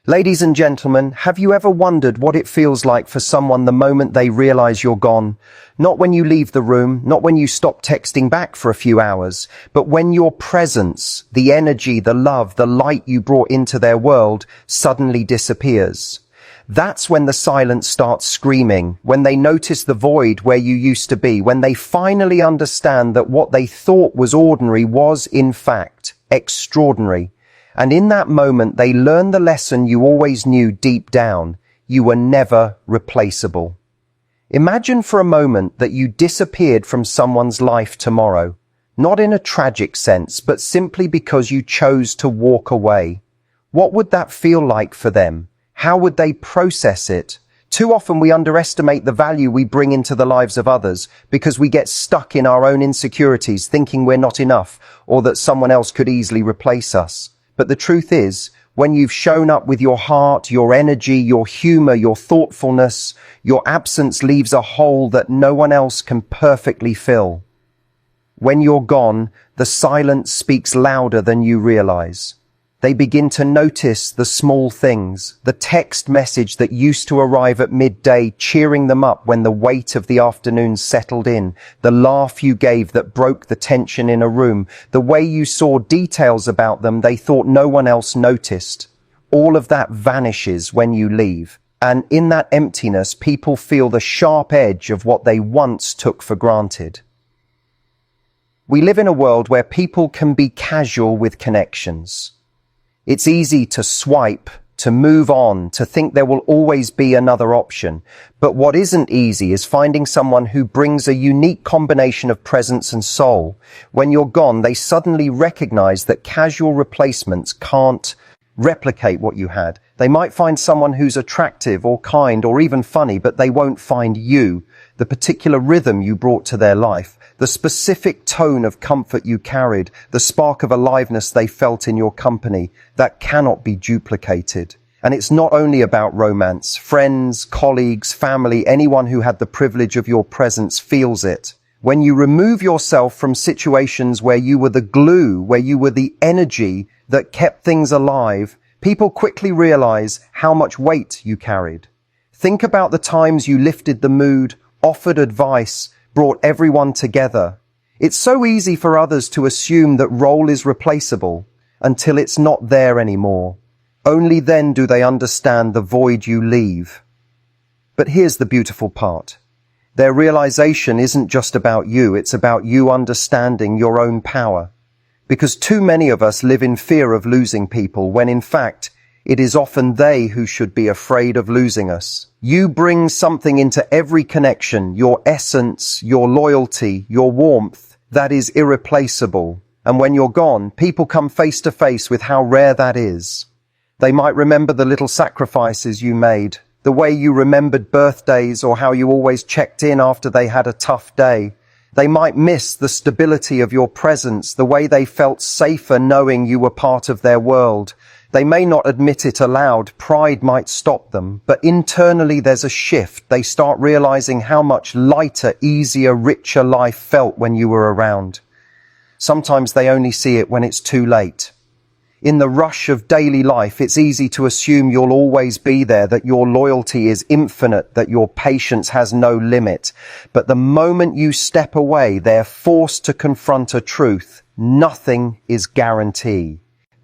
Ladies and gentlemen, have you ever wondered what it feels like for someone the moment they realize you're gone? Not when you leave the room, not when you stop texting back for a few hours, but when your presence, the energy, the love, the light you brought into their world suddenly disappears. That's when the silence starts screaming, when they notice the void where you used to be, when they finally understand that what they thought was ordinary was, in fact, extraordinary. And in that moment, they learn the lesson you always knew deep down. You were never replaceable. Imagine for a moment that you disappeared from someone's life tomorrow, not in a tragic sense, but simply because you chose to walk away. What would that feel like for them? How would they process it? Too often we underestimate the value we bring into the lives of others because we get stuck in our own insecurities, thinking we're not enough or that someone else could easily replace us. But the truth is, when you've shown up with your heart, your energy, your humor, your thoughtfulness, your absence leaves a hole that no one else can perfectly fill. When you're gone, the silence speaks louder than you realize. They begin to notice the small things, the text message that used to arrive at midday, cheering them up when the weight of the afternoon settled in, the laugh you gave that broke the tension in a room, the way you saw details about them they thought no one else noticed. All of that vanishes when you leave. And in that emptiness, people feel the sharp edge of what they once took for granted. We live in a world where people can be casual with connections. It's easy to swipe, to move on, to think there will always be another option. But what isn't easy is finding someone who brings a unique combination of presence and soul. When you're gone, they suddenly recognize that casual replacements can't replicate what you had. They might find someone who's attractive or kind or even funny, but they won't find you, the particular rhythm you brought to their life, the specific tone of comfort you carried, the spark of aliveness they felt in your company. That cannot be duplicated. And it's not only about romance. Friends, colleagues, family, anyone who had the privilege of your presence feels it. When you remove yourself from situations where you were the glue, where you were the energy that kept things alive, people quickly realize how much weight you carried. Think about the times you lifted the mood, offered advice, brought everyone together. It's so easy for others to assume that role is replaceable until it's not there anymore. Only then do they understand the void you leave. But here's the beautiful part. Their realization isn't just about you, it's about you understanding your own power. Because too many of us live in fear of losing people, when in fact, it is often they who should be afraid of losing us. You bring something into every connection, your essence, your loyalty, your warmth, that is irreplaceable. And when you're gone, people come face to face with how rare that is. They might remember the little sacrifices you made, the way you remembered birthdays or how you always checked in after they had a tough day. They might miss the stability of your presence, the way they felt safer knowing you were part of their world. They may not admit it aloud, pride might stop them, but internally there's a shift. They start realizing how much lighter, easier, richer life felt when you were around. Sometimes they only see it when it's too late. In the rush of daily life, it's easy to assume you'll always be there, that your loyalty is infinite, that your patience has no limit. But the moment you step away, they're forced to confront a truth. Nothing is guaranteed.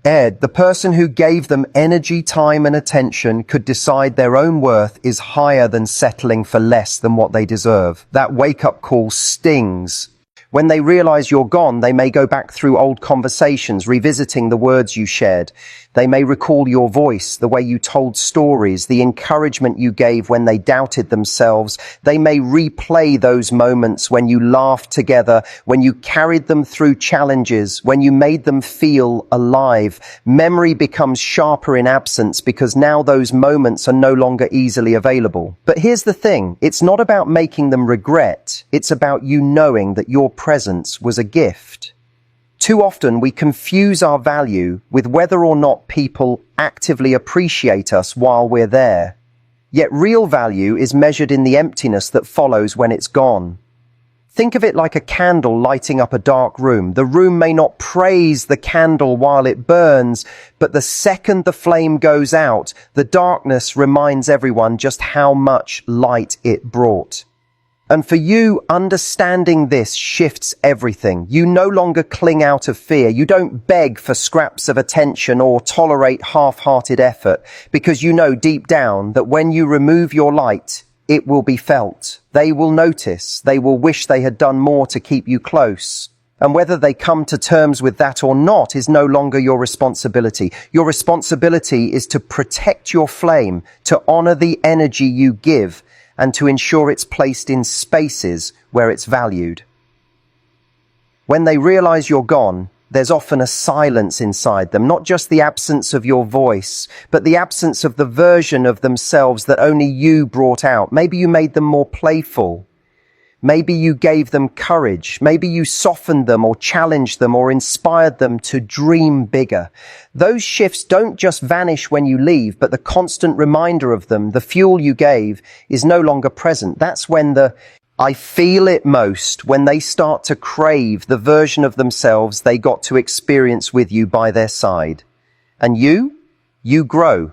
Ed, the person who gave them energy, time and attention, could decide their own worth is higher than settling for less than what they deserve. That wake-up call stings. When they realize you're gone, they may go back through old conversations, revisiting the words you shared. They may recall your voice, the way you told stories, the encouragement you gave when they doubted themselves. They may replay those moments when you laughed together, when you carried them through challenges, when you made them feel alive. Memory becomes sharper in absence because now those moments are no longer easily available. But here's the thing, it's not about making them regret. It's about you knowing that your presence was a gift. Too often we confuse our value with whether or not people actively appreciate us while we're there. Yet real value is measured in the emptiness that follows when it's gone. Think of it like a candle lighting up a dark room. The room may not praise the candle while it burns, but the second the flame goes out, the darkness reminds everyone just how much light it brought. And for you, understanding this shifts everything. You no longer cling out of fear. You don't beg for scraps of attention or tolerate half-hearted effort, because you know deep down that when you remove your light, it will be felt. They will notice. They will wish they had done more to keep you close. And whether they come to terms with that or not is no longer your responsibility. Your responsibility is to protect your flame, to honor the energy you give, and to ensure it's placed in spaces where it's valued. When they realize you're gone, there's often a silence inside them, not just the absence of your voice, but the absence of the version of themselves that only you brought out. Maybe you made them more playful. Maybe you gave them courage. Maybe you softened them or challenged them or inspired them to dream bigger. Those shifts don't just vanish when you leave, but the constant reminder of them, the fuel you gave, is no longer present. That's when I feel it most, when they start to crave the version of themselves they got to experience with you by their side. And you grow.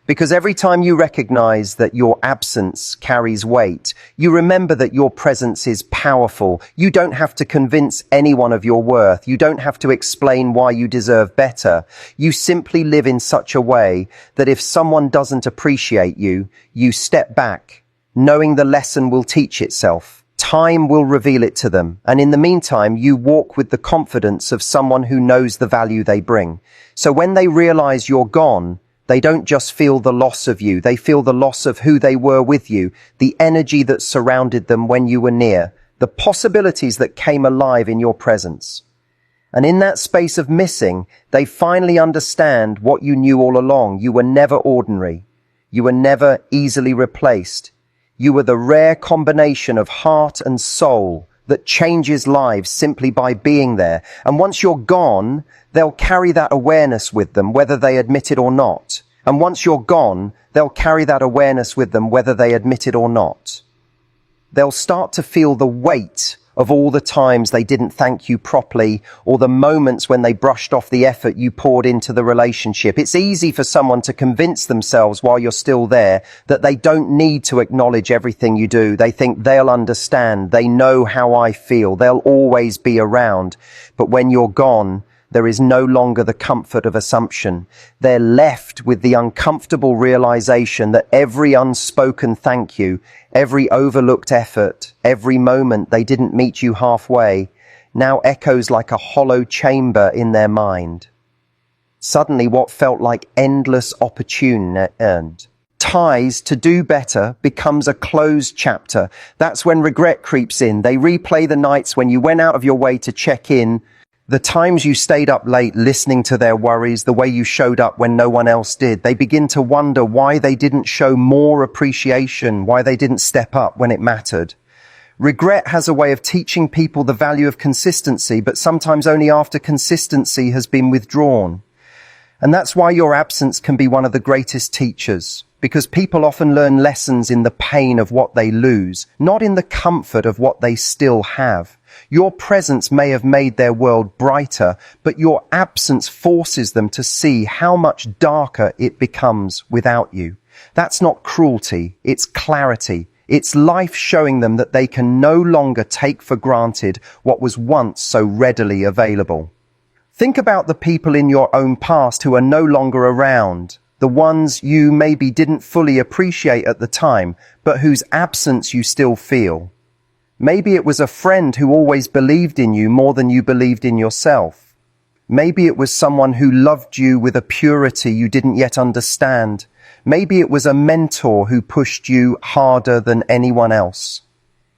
Because every time you recognize that your absence carries weight, you remember that your presence is powerful. You don't have to convince anyone of your worth. You don't have to explain why you deserve better. You simply live in such a way that if someone doesn't appreciate you, you step back, knowing the lesson will teach itself. Time will reveal it to them. And in the meantime, you walk with the confidence of someone who knows the value they bring. So when they realize you're gone, they don't just feel the loss of you, they feel the loss of who they were with you, the energy that surrounded them when you were near, the possibilities that came alive in your presence. And in that space of missing, they finally understand what you knew all along. You were never ordinary. You were never easily replaced. You were the rare combination of heart and soul that changes lives simply by being there. And once you're gone, they'll carry that awareness with them, whether they admit it or not. And once you're gone, they'll carry that awareness with them, whether they admit it or not. They'll start to feel the weight of all the times they didn't thank you properly, or the moments when they brushed off the effort you poured into the relationship. It's easy for someone to convince themselves while you're still there that they don't need to acknowledge everything you do. They think they'll understand. They know how I feel. They'll always be around. But when you're gone, there is no longer the comfort of assumption. They're left with the uncomfortable realization that every unspoken thank you, every overlooked effort, every moment they didn't meet you halfway, now echoes like a hollow chamber in their mind. Suddenly, what felt like endless opportunity earned. Ties to do better becomes a closed chapter. That's when regret creeps in. They replay the nights when you went out of your way to check in, the times you stayed up late listening to their worries, the way you showed up when no one else did. They begin to wonder why they didn't show more appreciation, why they didn't step up when it mattered. Regret has a way of teaching people the value of consistency, but sometimes only after consistency has been withdrawn. And that's why your absence can be one of the greatest teachers, because people often learn lessons in the pain of what they lose, not in the comfort of what they still have. Your presence may have made their world brighter, but your absence forces them to see how much darker it becomes without you. That's not cruelty, it's clarity. It's life showing them that they can no longer take for granted what was once so readily available. Think about the people in your own past who are no longer around, the ones you maybe didn't fully appreciate at the time, but whose absence you still feel. Maybe it was a friend who always believed in you more than you believed in yourself. Maybe it was someone who loved you with a purity you didn't yet understand. Maybe it was a mentor who pushed you harder than anyone else.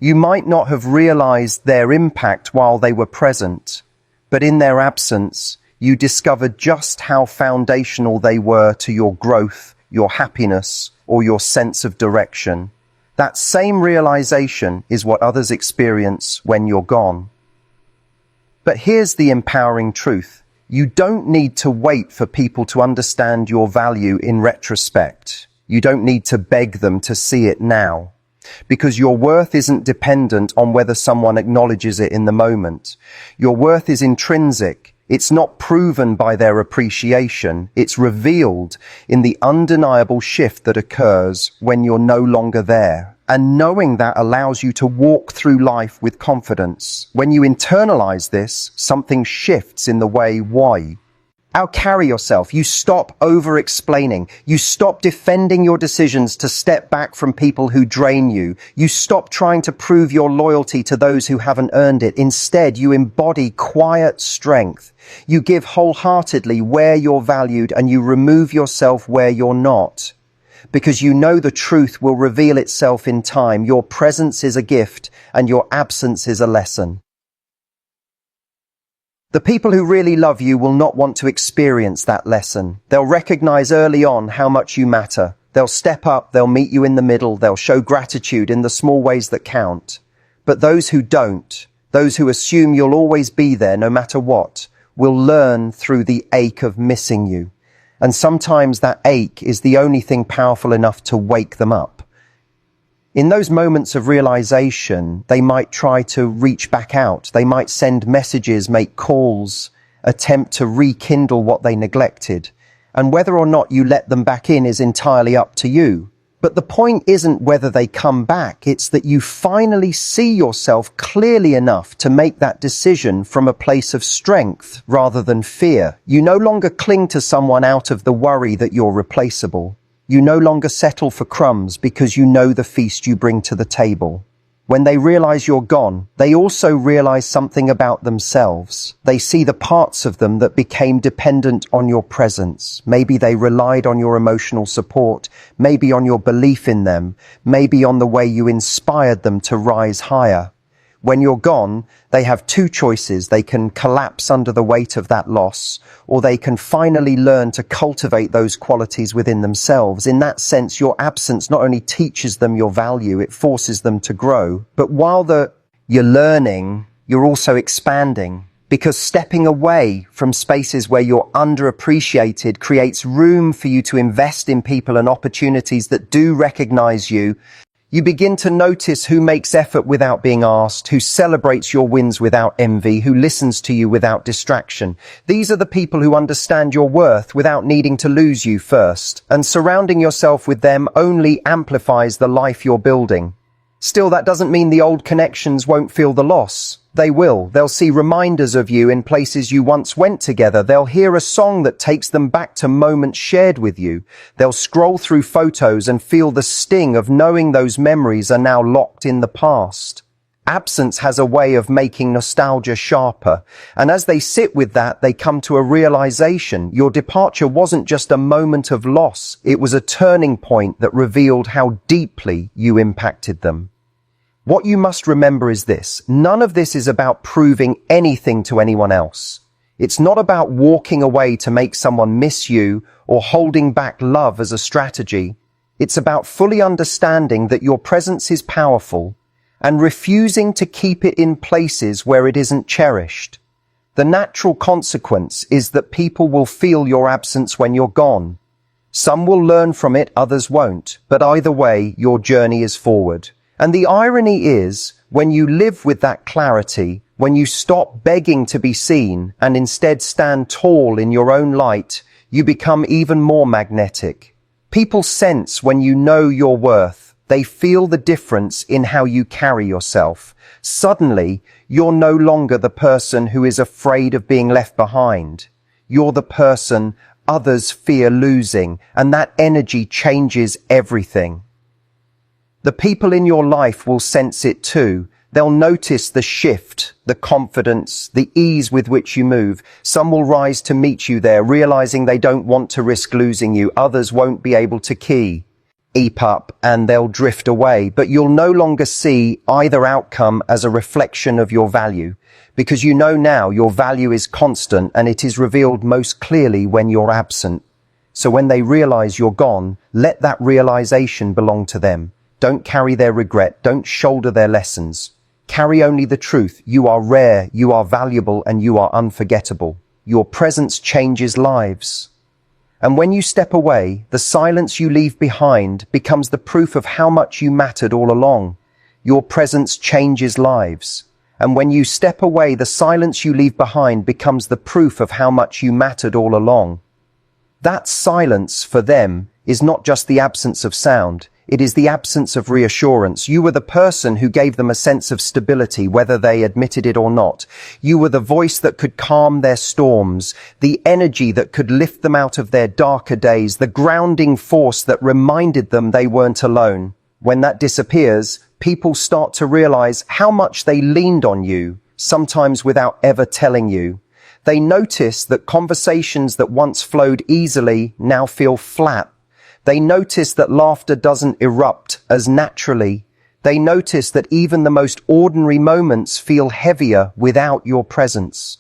You might not have realized their impact while they were present, but in their absence, you discovered just how foundational they were to your growth, your happiness, or your sense of direction. That same realization is what others experience when you're gone. But here's the empowering truth. You don't need to wait for people to understand your value in retrospect. You don't need to beg them to see it now. because your worth isn't dependent on whether someone acknowledges it in the moment. Your worth is intrinsic. It's not proven by their appreciation. It's revealed in the undeniable shift that occurs when you're no longer there. And knowing that allows you to walk through life with confidence. When you internalize this, something shifts in the way why. Carry yourself. You stop over-explaining. You stop defending your decisions to step back from people who drain you. You stop trying to prove your loyalty to those who haven't earned it. Instead, you embody quiet strength. You give wholeheartedly where you're valued and you remove yourself where you're not. Because you know the truth will reveal itself in time. Your presence is a gift and your absence is a lesson. The people who really love you will not want to experience that lesson. They'll recognize early on how much you matter. They'll step up, they'll meet you in the middle, they'll show gratitude in the small ways that count. But those who don't, those who assume you'll always be there no matter what, will learn through the ache of missing you. And sometimes that ache is the only thing powerful enough to wake them up. In those moments of realization, they might try to reach back out. They might send messages, make calls, attempt to rekindle what they neglected. And whether or not you let them back in is entirely up to you. But the point isn't whether they come back. It's that you finally see yourself clearly enough to make that decision from a place of strength rather than fear. You no longer cling to someone out of the worry that you're replaceable. You no longer settle for crumbs because you know the feast you bring to the table. When they realize you're gone, they also realize something about themselves. They see the parts of them that became dependent on your presence. Maybe they relied on your emotional support, maybe on your belief in them, maybe on the way you inspired them to rise higher. When you're gone, they have two choices. They can collapse under the weight of that loss, or they can finally learn to cultivate those qualities within themselves. In that sense, your absence not only teaches them your value, it forces them to grow. But while you're learning, you're also expanding, because stepping away from spaces where you're underappreciated creates room for you to invest in people and opportunities that do recognize you. You begin to notice who makes effort without being asked, who celebrates your wins without envy, who listens to you without distraction. These are the people who understand your worth without needing to lose you first, and surrounding yourself with them only amplifies the life you're building. Still, that doesn't mean the old connections won't feel the loss. They will. They'll see reminders of you in places you once went together. They'll hear a song that takes them back to moments shared with you. They'll scroll through photos and feel the sting of knowing those memories are now locked in the past. Absence has a way of making nostalgia sharper, and as they sit with that, they come to a realization. Your departure wasn't just a moment of loss. It was a turning point that revealed how deeply you impacted them. What you must remember is this: none of this is about proving anything to anyone else. It's not about walking away to make someone miss you or holding back love as a strategy. It's about fully understanding that your presence is powerful and refusing to keep it in places where it isn't cherished. The natural consequence is that people will feel your absence when you're gone. Some will learn from it, others won't, but either way, your journey is forward. And the irony is, when you live with that clarity, when you stop begging to be seen and instead stand tall in your own light, you become even more magnetic. People sense when you know your worth. They feel the difference in how you carry yourself. Suddenly, you're no longer the person who is afraid of being left behind. You're the person others fear losing, and that energy changes everything. The people in your life will sense it too. They'll notice the shift, the confidence, the ease with which you move. Some will rise to meet you there, realizing they don't want to risk losing you. Others won't be able to keep up, and they'll drift away. But you'll no longer see either outcome as a reflection of your value, because you know now your value is constant, and it is revealed most clearly when you're absent. So when they realize you're gone, let that realization belong to them. Don't carry their regret. Don't shoulder their lessons. Carry only the truth. You are rare, you are valuable, and you are unforgettable. Your presence changes lives. And when you step away, the silence you leave behind becomes the proof of how much you mattered all along. Your presence changes lives. And when you step away, the silence you leave behind becomes the proof of how much you mattered all along. That silence, for them, is not just the absence of sound. It is the absence of reassurance. You were the person who gave them a sense of stability, whether they admitted it or not. You were the voice that could calm their storms, the energy that could lift them out of their darker days, the grounding force that reminded them they weren't alone. When that disappears, people start to realize how much they leaned on you, sometimes without ever telling you. They notice that conversations that once flowed easily now feel flat. They notice that laughter doesn't erupt as naturally. They notice that even the most ordinary moments feel heavier without your presence.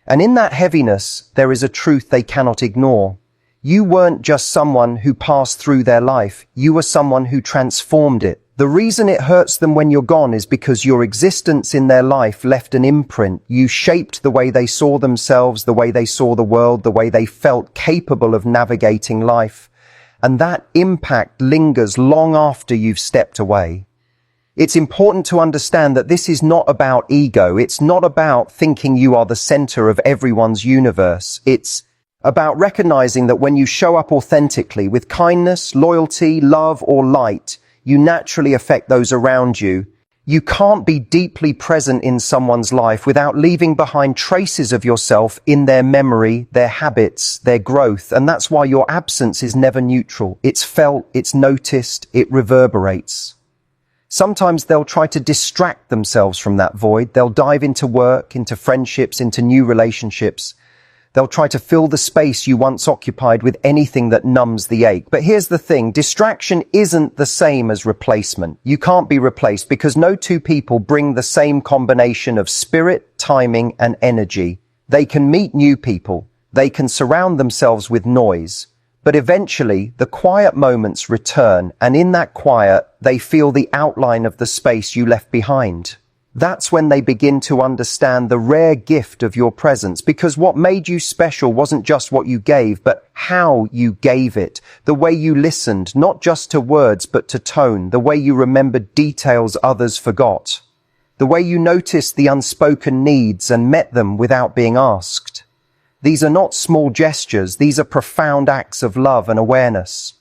And in that heaviness, there is a truth they cannot ignore. You weren't just someone who passed through their life. You were someone who transformed it. The reason it hurts them when you're gone is because your existence in their life left an imprint. You shaped the way they saw themselves, the way they saw the world, the way they felt capable of navigating life. And that impact lingers long after you've stepped away. It's important to understand that this is not about ego. It's not about thinking you are the center of everyone's universe. It's about recognizing that when you show up authentically with kindness, loyalty, love, or light, you naturally affect those around you. You can't be deeply present in someone's life without leaving behind traces of yourself in their memory, their habits, their growth. And that's why your absence is never neutral. It's felt, it's noticed, it reverberates. Sometimes they'll try to distract themselves from that void. They'll dive into work, into friendships, into new relationships. They'll try to fill the space you once occupied with anything that numbs the ache. But here's the thing, distraction isn't the same as replacement. You can't be replaced because no two people bring the same combination of spirit, timing, and energy. They can meet new people. They can surround themselves with noise. But eventually, the quiet moments return, and in that quiet, they feel the outline of the space you left behind. That's when they begin to understand the rare gift of your presence, because what made you special wasn't just what you gave, but how you gave it. The way you listened, not just to words, but to tone. The way you remembered details others forgot. The way you noticed the unspoken needs and met them without being asked. These are not small gestures. These are profound acts of love and awareness.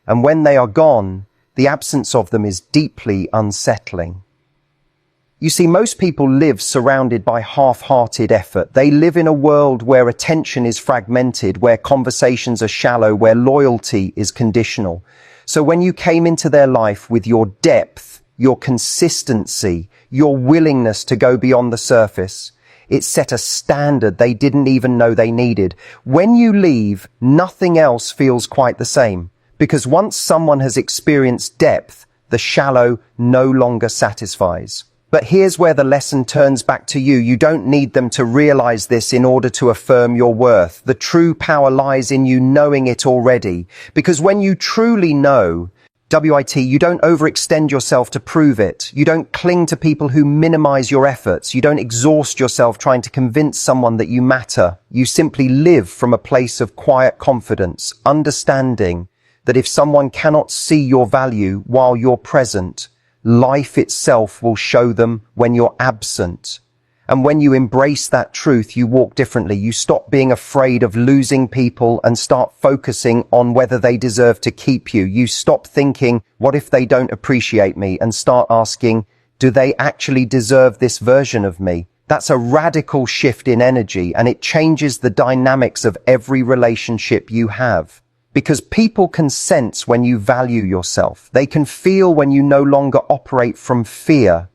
And when they are gone, the absence of them is deeply unsettling. You see, most people live surrounded by half-hearted effort. They live in a world where attention is fragmented, where conversations are shallow, where loyalty is conditional. So when you came into their life with your depth, your consistency, your willingness to go beyond the surface, it set a standard they didn't even know they needed. When you leave, nothing else feels quite the same, because once someone has experienced depth, the shallow no longer satisfies. But here's where the lesson turns back to you. You don't need them to realize this in order to affirm your worth. The true power lies in you knowing it already. Because when you truly know, you don't overextend yourself to prove it. You don't cling to people who minimize your efforts. You don't exhaust yourself trying to convince someone that you matter. You simply live from a place of quiet confidence, understanding that if someone cannot see your value while you're present, life itself will show them when you're absent. And when you embrace that truth, you walk differently. You stop being afraid of losing people and start focusing on whether they deserve to keep you. You stop thinking, what if they don't appreciate me? And start asking, do they actually deserve this version of me? That's a radical shift in energy, and it changes the dynamics of every relationship you have. Because people can sense when you value yourself. They can feel when you no longer operate from fear.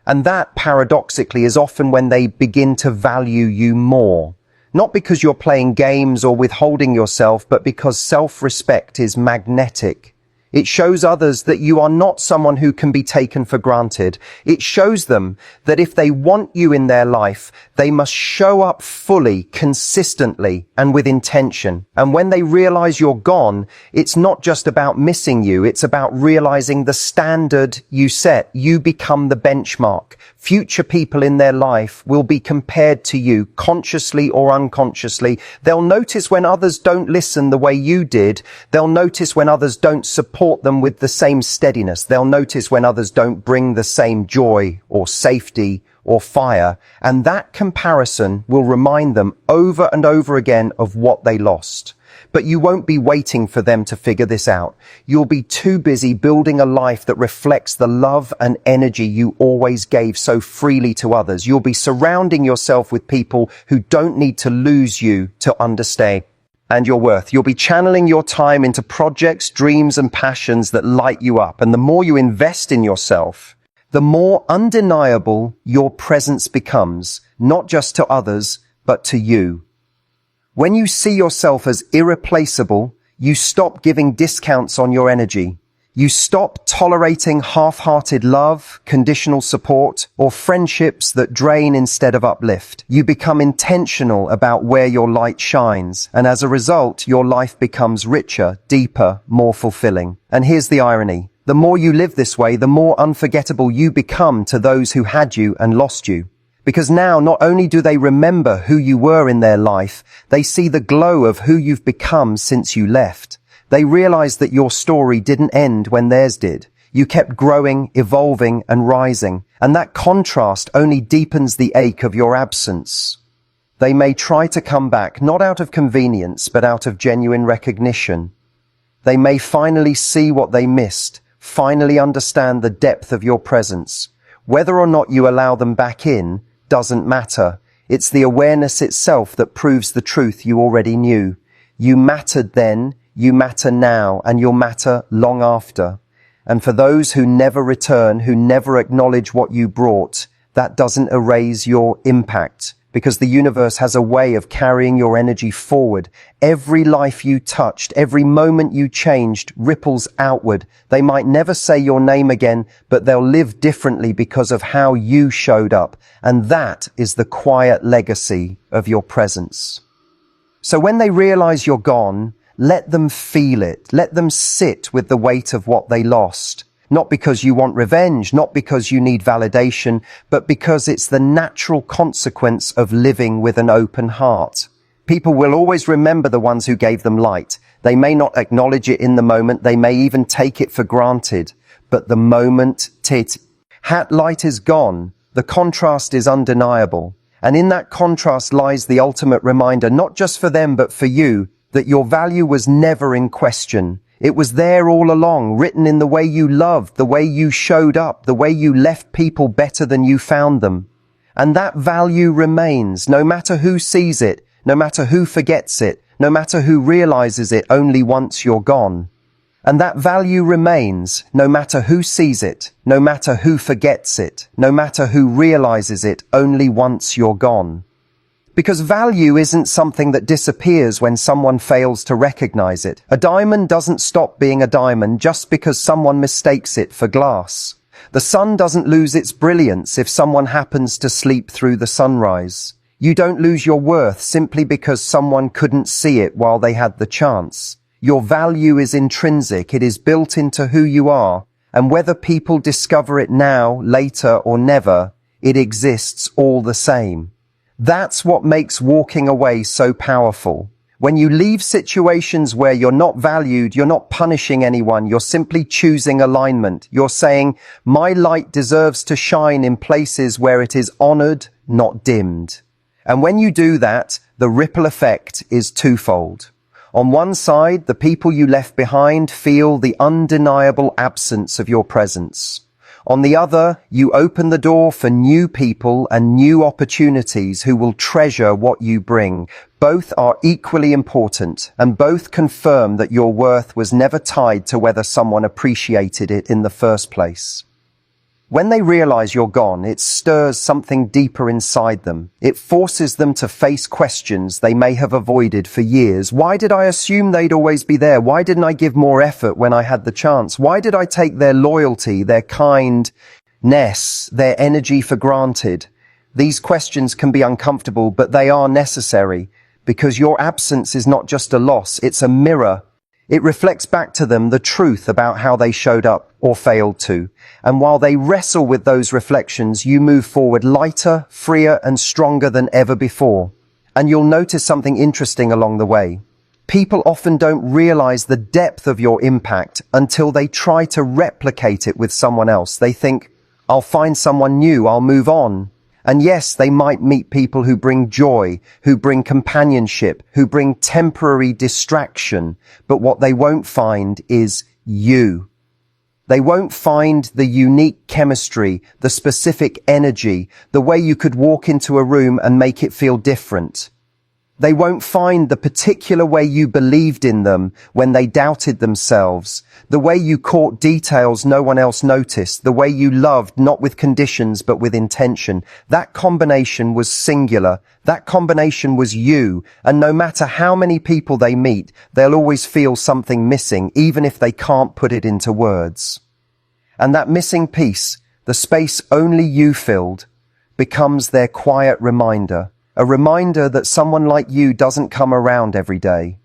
And that, paradoxically, is often when they begin to value you more. Not because you're playing games or withholding yourself, but because self-respect is magnetic. It shows others that you are not someone who can be taken for granted. It shows them that if they want you in their life, they must show up fully, consistently, and with intention. And when they realize you're gone, it's not just about missing you. It's about realizing the standard you set. You become the benchmark. Future people in their life will be compared to you, consciously or unconsciously. They'll notice when others don't listen the way you did. They'll notice when others don't support them with the same steadiness. They'll notice when others don't bring the same joy or safety or fire. And that comparison will remind them over and over again of what they lost. But you won't be waiting for them to figure this out. You'll be too busy building a life that reflects the love and energy you always gave so freely to others. You'll be surrounding yourself with people who don't need to lose you to understand and your worth. You'll be channeling your time into projects, dreams, and passions that light you up. And the more you invest in yourself, the more undeniable your presence becomes, not just to others, but to you. When you see yourself as irreplaceable, you stop giving discounts on your energy. You stop tolerating half-hearted love, conditional support, or friendships that drain instead of uplift. You become intentional about where your light shines, and as a result, your life becomes richer, deeper, more fulfilling. And here's the irony. The more you live this way, the more unforgettable you become to those who had you and lost you. Because now, not only do they remember who you were in their life, they see the glow of who you've become since you left. They realize that your story didn't end when theirs did. You kept growing, evolving, and rising. And that contrast only deepens the ache of your absence. They may try to come back, not out of convenience, but out of genuine recognition. They may finally see what they missed, finally understand the depth of your presence. Whether or not you allow them back in doesn't matter. It's the awareness itself that proves the truth you already knew. You mattered then, you matter now, and you'll matter long after. And for those who never return, who never acknowledge what you brought, that doesn't erase your impact, because the universe has a way of carrying your energy forward. Every life you touched, every moment you changed, ripples outward. They might never say your name again, but they'll live differently because of how you showed up. And that is the quiet legacy of your presence. So when they realize you're gone, let them feel it. Let them sit with the weight of what they lost. Not because you want revenge, not because you need validation, but because it's the natural consequence of living with an open heart. People will always remember the ones who gave them light. They may not acknowledge it in the moment, they may even take it for granted. But the moment that light is gone, the contrast is undeniable. And in that contrast lies the ultimate reminder, not just for them, but for you, that your value was never in question. It was there all along, written in the way you loved, the way you showed up, the way you left people better than you found them. And that value remains, no matter who sees it, no matter who forgets it, no matter who realizes it only once you're gone. And that value remains, no matter who sees it, no matter who forgets it, no matter who realizes it only once you're gone. Because value isn't something that disappears when someone fails to recognize it. A diamond doesn't stop being a diamond just because someone mistakes it for glass. The sun doesn't lose its brilliance if someone happens to sleep through the sunrise. You don't lose your worth simply because someone couldn't see it while they had the chance. Your value is intrinsic. It is built into who you are. And whether people discover it now, later, or never, it exists all the same. That's what makes walking away so powerful. When you leave situations where you're not valued, you're not punishing anyone, you're simply choosing alignment. You're saying, my light deserves to shine in places where it is honored, not dimmed. And when you do that, the ripple effect is twofold. On one side, the people you left behind feel the undeniable absence of your presence. On the other, you open the door for new people and new opportunities who will treasure what you bring. Both are equally important, and both confirm that your worth was never tied to whether someone appreciated it in the first place. When they realize you're gone, it stirs something deeper inside them. It forces them to face questions they may have avoided for years. Why did I assume they'd always be there? Why didn't I give more effort when I had the chance? Why did I take their loyalty, their kindness, their energy for granted? These questions can be uncomfortable, but they are necessary, because your absence is not just a loss, it's a mirror. It reflects back to them the truth about how they showed up or failed to. And while they wrestle with those reflections, you move forward lighter, freer, and stronger than ever before. And you'll notice something interesting along the way. People often don't realize the depth of your impact until they try to replicate it with someone else. They think, I'll find someone new, I'll move on. And yes, they might meet people who bring joy, who bring companionship, who bring temporary distraction, but what they won't find is you. They won't find the unique chemistry, the specific energy, the way you could walk into a room and make it feel different. They won't find the particular way you believed in them when they doubted themselves, the way you caught details no one else noticed, the way you loved not with conditions but with intention. That combination was singular. That combination was you. And no matter how many people they meet, they'll always feel something missing, even if they can't put it into words. And that missing piece, the space only you filled, becomes their quiet reminder. A reminder that someone like you doesn't come around every day.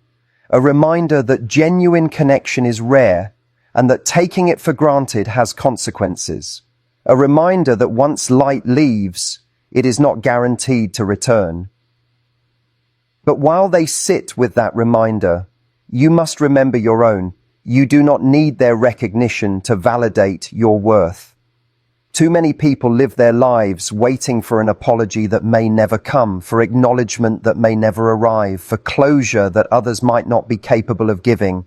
A reminder that genuine connection is rare and that taking it for granted has consequences. A reminder that once light leaves, it is not guaranteed to return. But while they sit with that reminder, you must remember your own. You do not need their recognition to validate your worth. Too many people live their lives waiting for an apology that may never come, for acknowledgement that may never arrive, for closure that others might not be capable of giving.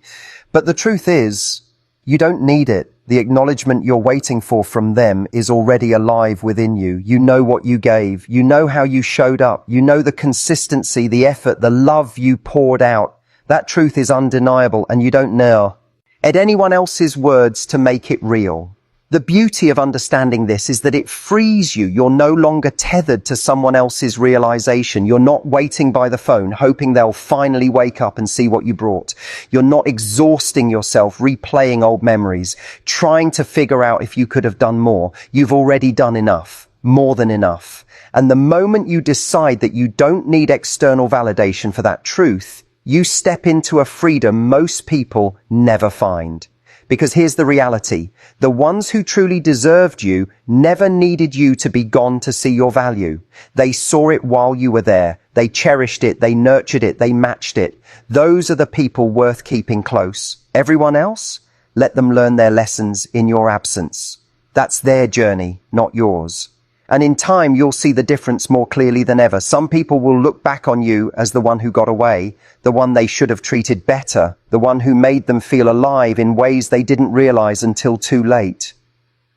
But the truth is, you don't need it. The acknowledgement you're waiting for from them is already alive within you. You know what you gave. You know how you showed up. You know the consistency, the effort, the love you poured out. That truth is undeniable, and you don't need anyone else's words to make it real. The beauty of understanding this is that it frees you. You're no longer tethered to someone else's realization. You're not waiting by the phone, hoping they'll finally wake up and see what you brought. You're not exhausting yourself, replaying old memories, trying to figure out if you could have done more. You've already done enough, more than enough. And the moment you decide that you don't need external validation for that truth, you step into a freedom most people never find. Because here's the reality. The ones who truly deserved you never needed you to be gone to see your value. They saw it while you were there. They cherished it. They nurtured it. They matched it. Those are the people worth keeping close. Everyone else? Let them learn their lessons in your absence. That's their journey, not yours. And in time, you'll see the difference more clearly than ever. Some people will look back on you as the one who got away, the one they should have treated better, the one who made them feel alive in ways they didn't realize until too late.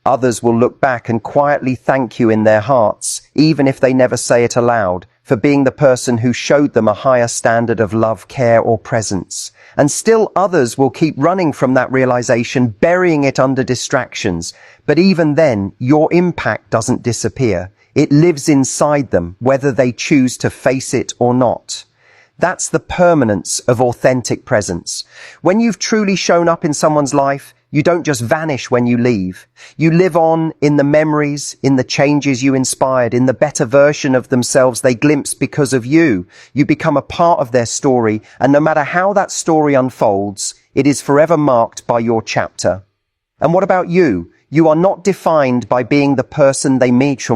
Others will look back and quietly thank you in their hearts, even if they never say it aloud, for being the person who showed them a higher standard of love, care, or presence. And still others will keep running from that realization, burying it under distractions. But even then, your impact doesn't disappear. It lives inside them, whether they choose to face it or not. That's the permanence of authentic presence. When you've truly shown up in someone's life, you don't just vanish when you leave. You live on in the memories, in the changes you inspired, in the better version of themselves they glimpsed because of you. You become a part of their story, and no matter how that story unfolds, it is forever marked by your chapter. And what about you? You are not defined by being the person they meet.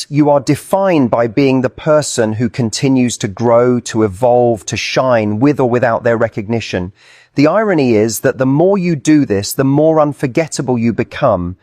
You are defined by being the person who continues to grow, to evolve, to shine with or without their recognition. The irony is that the more you do this, the more unforgettable you become.